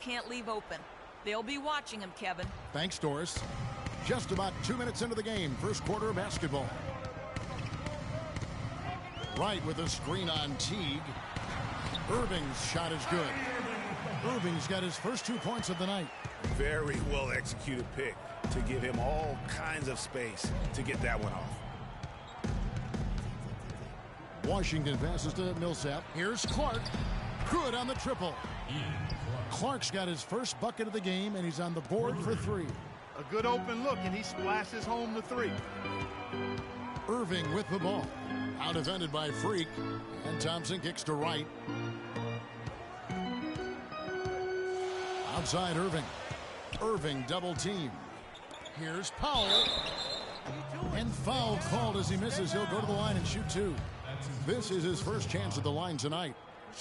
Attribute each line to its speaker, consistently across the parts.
Speaker 1: can't leave open. They'll be watching him, Kevin.
Speaker 2: Thanks, Doris. Just about 2 minutes into the game, first quarter of basketball. Wright with a screen on Teague. Irving's shot is good. Irving's got his first 2 points of the night.
Speaker 3: Very well executed pick to give him all kinds of space to get that one off.
Speaker 2: Washington passes to Millsap. Here's Clark. Good on the triple. Clark's got his first bucket of the game, and he's on the board for 3.
Speaker 4: A good open look, and he splashes home the 3.
Speaker 2: Irving with the ball. Out defended by Freak. And Thompson kicks to Wright. Outside Irving. Irving double team. Here's Powell. And foul called as he misses. He'll go to the line and shoot 2. This is his first chance at the line tonight.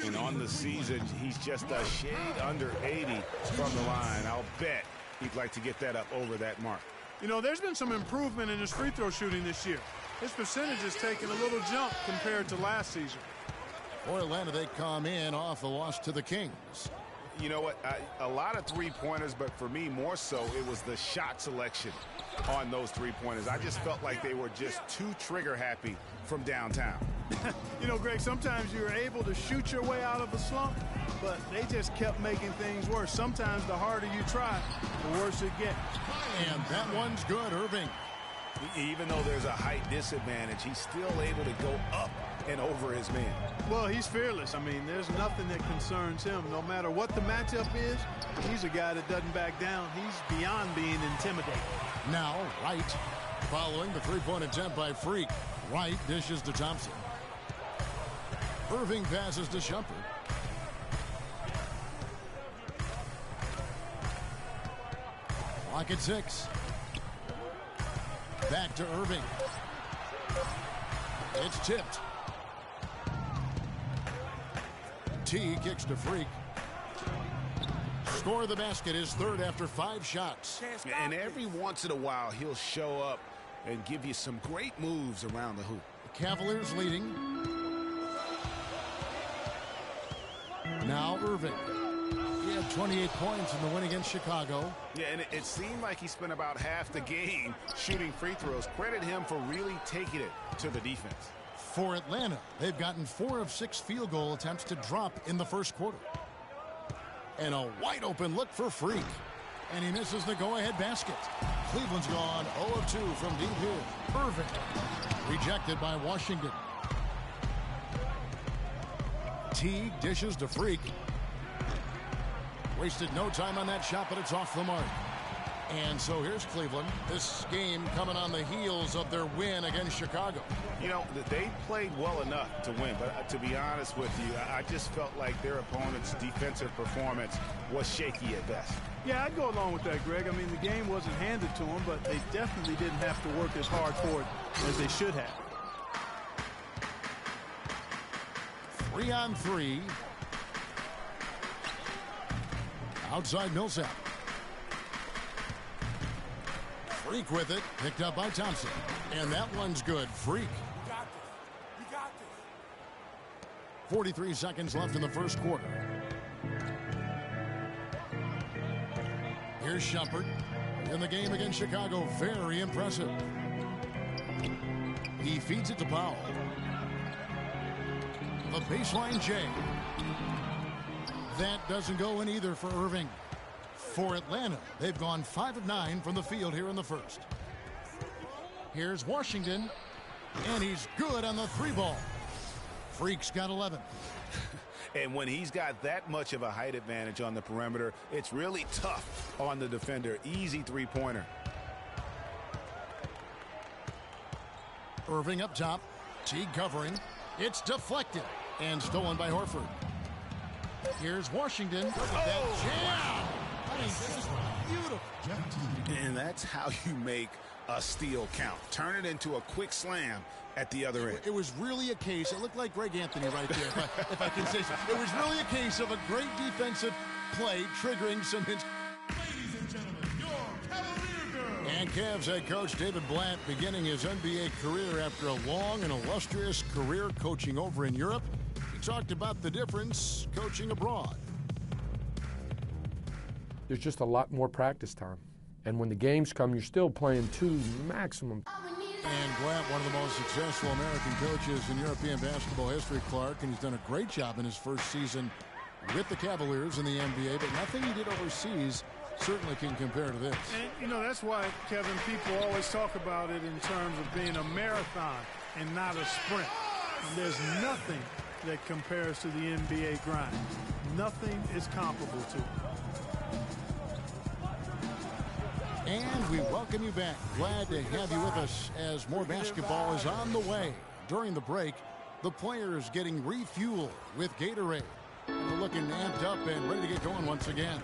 Speaker 3: And on the season, he's just a shade under 80 from the line. I'll bet he'd like to get that up over that mark.
Speaker 4: You know, there's been some improvement in his free throw shooting this year. His percentage has taken a little jump compared to last season.
Speaker 2: For Atlanta, they come in off the loss to the Kings.
Speaker 3: You know what? A lot of three-pointers, but for me, more so, it was the shot selection on those three-pointers. I just felt like they were just too trigger-happy from downtown.
Speaker 4: You know, Greg, sometimes you're able to shoot your way out of a slump, but they just kept making things worse. Sometimes the harder you try, the worse it gets.
Speaker 2: And that one's good, Irving.
Speaker 3: Even though there's a height disadvantage, he's still able to go up and over his man.
Speaker 4: Well, he's fearless. I mean, there's nothing that concerns him. No matter what the matchup is, he's a guy that doesn't back down. He's beyond being intimidated.
Speaker 2: Now, Wright, following the three-point attempt by Freak. Wright dishes to Thompson. Irving passes to Shumpert. Clock at 6. Back to Irving. It's tipped. T kicks to Freak. Score the basket, his third after 5 shots.
Speaker 3: And every once in a while, he'll show up and give you some great moves around the hoop.
Speaker 2: The Cavaliers leading. Now Irving. He had 28 points in the win against Chicago.
Speaker 3: Yeah, and it seemed like he spent about half the game shooting free throws. Credit him for really taking it to the defense.
Speaker 2: For Atlanta, they've gotten 4 of 6 field goal attempts to drop in the first quarter. And a wide open look for Freak. And he misses the go-ahead basket. Cleveland's gone 0 of 2 from deep here. Irving rejected by Washington. Teague dishes to Freak. Wasted no time on that shot, but it's off the mark. And so here's Cleveland. This game coming on the heels of their win against Chicago.
Speaker 3: You know, they played well enough to win, but to be honest with you, I just felt like their opponent's defensive performance was shaky at best.
Speaker 4: Yeah, I'd go along with that, Greg. I mean, the game wasn't handed to them, but they definitely didn't have to work as hard for it as they should have.
Speaker 2: 3 on 3. Outside Millsap. Freak with it. Picked up by Thompson. And that one's good. Freak. 43 seconds left in the first quarter. Here's Shumpert. In the game against Chicago, very impressive. He feeds it to Powell. The baseline J. That doesn't go in either for Irving. For Atlanta, they've gone 5 of 9 from the field here in the first. Here's Washington, and he's good on the 3-ball. Freak's got 11.
Speaker 3: And when he's got that much of a height advantage on the perimeter, it's really tough on the defender. Easy three-pointer.
Speaker 2: Irving up top. Teague covering. It's deflected and stolen by Horford. Here's Washington. Look at that jam. I mean, this is beautiful.
Speaker 3: And that's how you make a steal count. Turn it into a quick slam at the other end.
Speaker 2: It was really a case. It looked like Greg Anthony right there, if I can say so. It was really a case of a great defensive play triggering some hits.
Speaker 5: Ladies and gentlemen, your Cavalier girl.
Speaker 2: And Cavs head coach David Blatt beginning his NBA career after a long and illustrious career coaching over in Europe. He talked about the difference coaching abroad.
Speaker 6: there's just a lot more practice time. And when the games come, you're still playing 2 maximum.
Speaker 2: And Grant, one of the most successful American coaches in European basketball history, Clark, and he's done a great job in his first season with the Cavaliers in the NBA, but nothing he did overseas certainly can compare to this.
Speaker 4: And, you know, that's why, Kevin, people always talk about it in terms of being a marathon and not a sprint. And there's nothing that compares to the NBA grind. Nothing is comparable to it.
Speaker 2: And we welcome you back. Glad to have you with us as more basketball is on the way. During the break, the players getting refueled with Gatorade. They're looking amped up and ready to get going once again.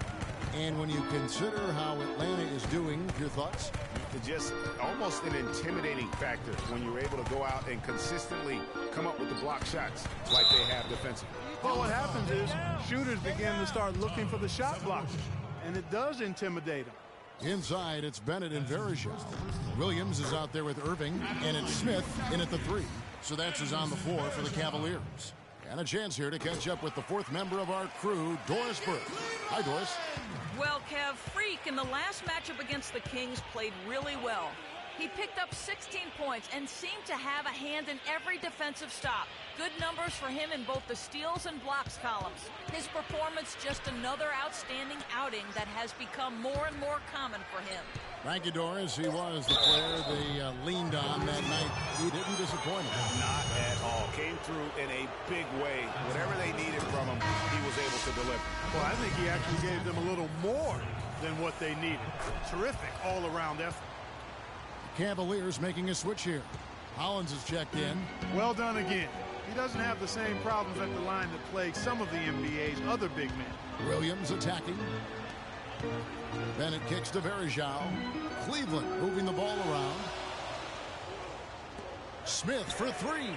Speaker 2: And when you consider how Atlanta is doing, your thoughts?
Speaker 3: It's just almost an intimidating factor when you're able to go out and consistently come up with the block shots like they have defensively.
Speaker 4: Well, what happens is shooters begin to start looking for the shot blockers, and it does intimidate them.
Speaker 2: Inside, it's Bennett and Verija. Williams is out there with Irving, and it's Smith in at the 3. So that's who's on the floor for the Cavaliers. And a chance here to catch up with the 4th member of our crew, Doris Burke. Hi, Doris.
Speaker 1: Well, Kev, Freak in the last matchup against the Kings played really well. He picked up 16 points and seemed to have a hand in every defensive stop. Good numbers for him in both the steals and blocks columns. His performance just another outstanding outing that has become more and more common for him.
Speaker 2: Thank you, Doris. He was the player they leaned on that night. He didn't disappoint him.
Speaker 3: Not at all. Came through in a big way. Whatever they needed from him, he was able to deliver.
Speaker 4: Well, I think he actually gave them a little more than what they needed. Terrific all-around effort.
Speaker 2: Cavaliers making a switch here. Hollins is checked in.
Speaker 4: Well done again. He doesn't have the same problems at the line that plague some of the NBA's other big men.
Speaker 2: Williams attacking. Bennett kicks to Verija. Cleveland moving the ball around. Smith for 3.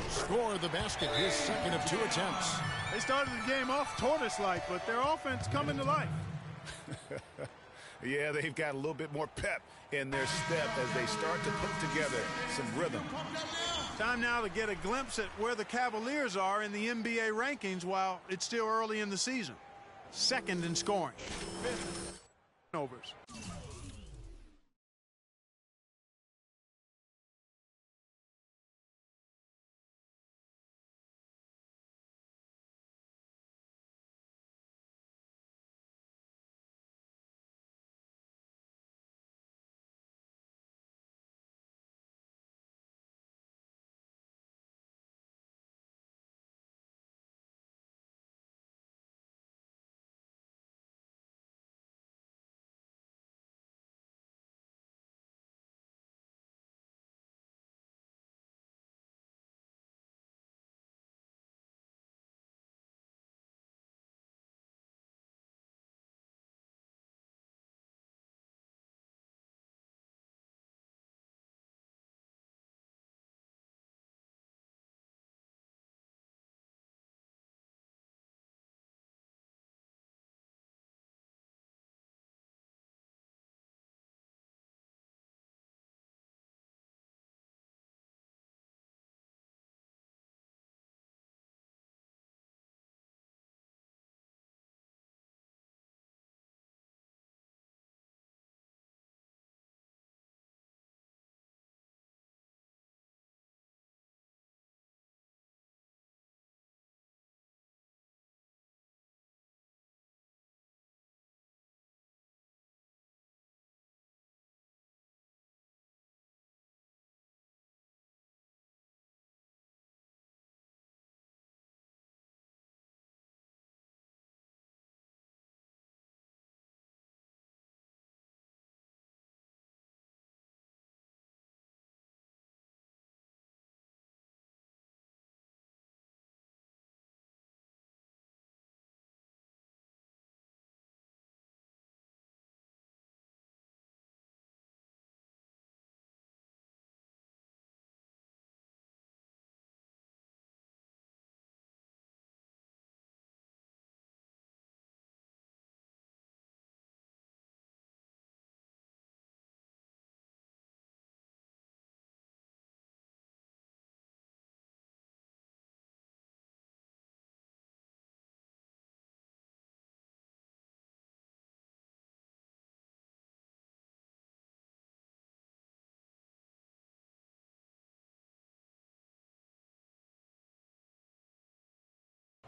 Speaker 2: Scored the basket, his second of 2 attempts.
Speaker 4: They started the game off tortoise-like, but their offense coming to life.
Speaker 3: Yeah, they've got a little bit more pep in their step as they start to put together some rhythm.
Speaker 4: Time now to get a glimpse at where the Cavaliers are in the NBA rankings while it's still early in the season. Second in scoring. Overs.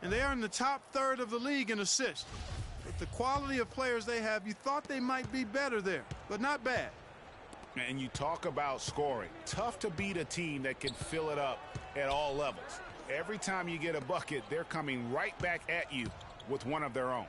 Speaker 4: And they are in the top third of the league in assists. With the quality of players they have, you thought they might be better there, but not bad.
Speaker 3: And you talk about scoring. Tough to beat a team that can fill it up at all levels. Every time you get a bucket, they're coming right back at you with one of their own.